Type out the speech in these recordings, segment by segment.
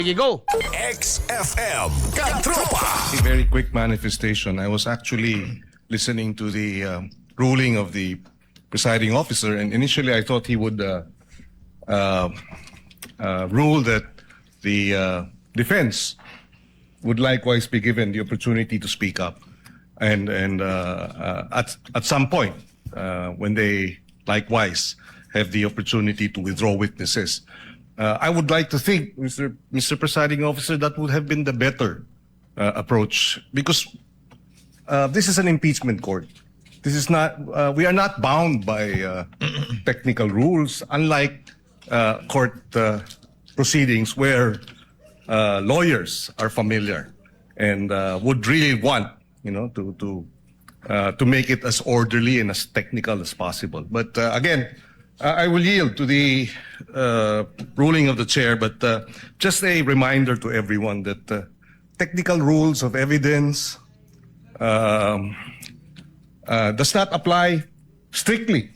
Sige, go. XFM Katropa. A very quick manifestation. I was actually listening to the ruling of the presiding officer, and initially I thought he would rule that the defense would likewise be given the opportunity to speak up, and at some point when they likewise have the opportunity to withdraw witnesses. I would like to think, Mr. Presiding Officer, that would have been the better approach, because this is an impeachment court. This is not. We are not bound by technical rules, unlike court proceedings where lawyers are familiar and would really want, to make it as orderly and as technical as possible. But again, I will yield to the ruling of the chair, but just a reminder to everyone that technical rules of evidence does not apply strictly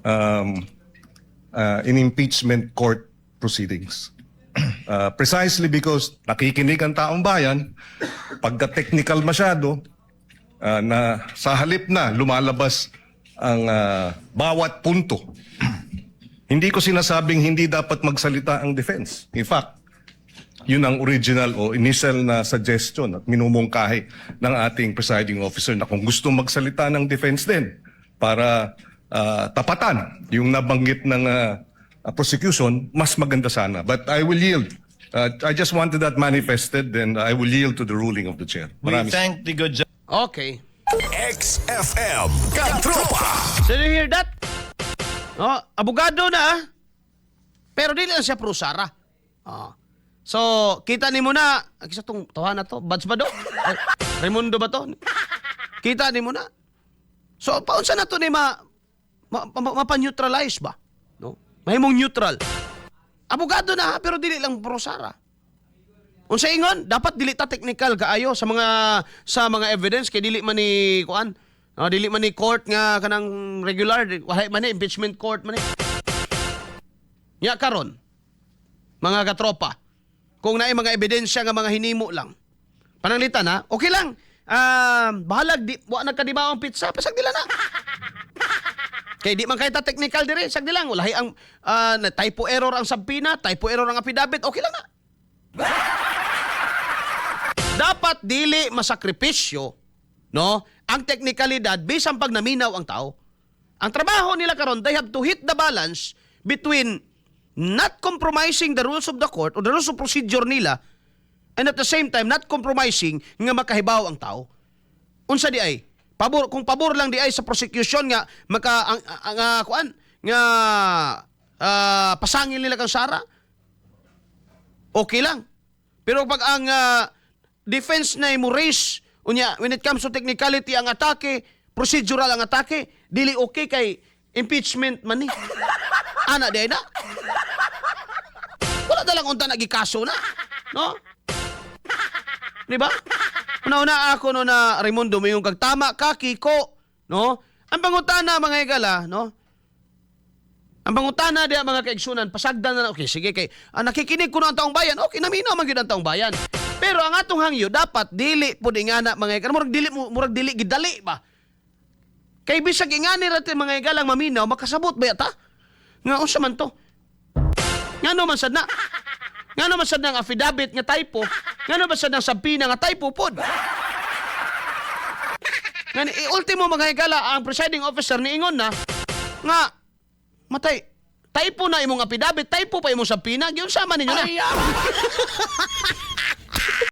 in impeachment court proceedings. Precisely because nakikinig ang taong bayan, pagka-technical masyado, na sa halip na lumalabas ang bawat punto. Hindi ko sinasabing hindi dapat magsalita ang defense. In fact, yun ang original o initial na suggestion at minumungkahi ng ating presiding officer na kung gusto magsalita ng defense din para tapatan yung nabanggit ng prosecution, mas maganda sana. But I will yield. I just wanted that manifested, and I will yield to the ruling of the chair. We Maraming thank the good judge. Okay. XFM Katropa. So you hear that? Oh, abogado na. Pero dili lang siya prusara. Oh. So, kita ni mo na, kisa tong tawa na to, Bads ba do? Raimundo ba to? Kita ni mo na. So, paunsa na to ni mapa-neutralize ba? No? Mahimong neutral. Abogado na, pero dili lang prusara. Unsa ingon, dapat dili ta technical kaayo sa mga evidence kay dili man ni kuan. Dili man ni court nga kanang regular, wala man ni impeachment court man ni. Nya karon mga katropa, kung naay mga ebidensya nga mga hinimo lang. Pananglitan ha, okay lang. Bahalag di wa nagkadibaw ang pizza, pasag dila na. Kay di man kay ta technical dire, sag lang wala ang typo error ang subpoena, typo error ang affidavit, okay lang na. Dapat dili masakripisyo, no, ang teknikalidad bisan pag naminaw ang tao. Ang trabaho nila karon, they have to hit the balance between not compromising the rules of the court or the rules of procedure nila, and at the same time not compromising nga makahibaw ang tao. Unsa di ay kung pabor lang di ay sa prosecution nga pasangil nila kang sara, okay lang. Pero pag ang defense na mo raise unya, when it comes to technicality ang atake, procedural ang atake, dili okay kay impeachment man ni. Ana di ay na. Wala dalang unta nagikaso na, no? Di ba? Una-una ako no na Raimundo, may yung kagtama ka, Kiko, no? Ang pangutana mga igala, no? Ang pangutana diya mga kaigsunan, pasagdan na, okay, sige, kay nakikinig ko na ang taong bayan, okay, naminaw man gyud ang taong bayan. Pero ang atong hangyo, dapat dili po di nga na mga igala, murag dili gidali ba? Kay bisag ingani ratin mga igalang maminaw, makasabot ba yata? Nga unsa man to? Ngano man sad na? Ngano man sad ang affidavit nga typo? Ngano man sad ang subpoena nga typo pod? Ngani ultimo mga igala, ang presiding officer niingon na nga matay, typo na imong affidavit, typo pa imong subpoena, gyud sama ninyo na.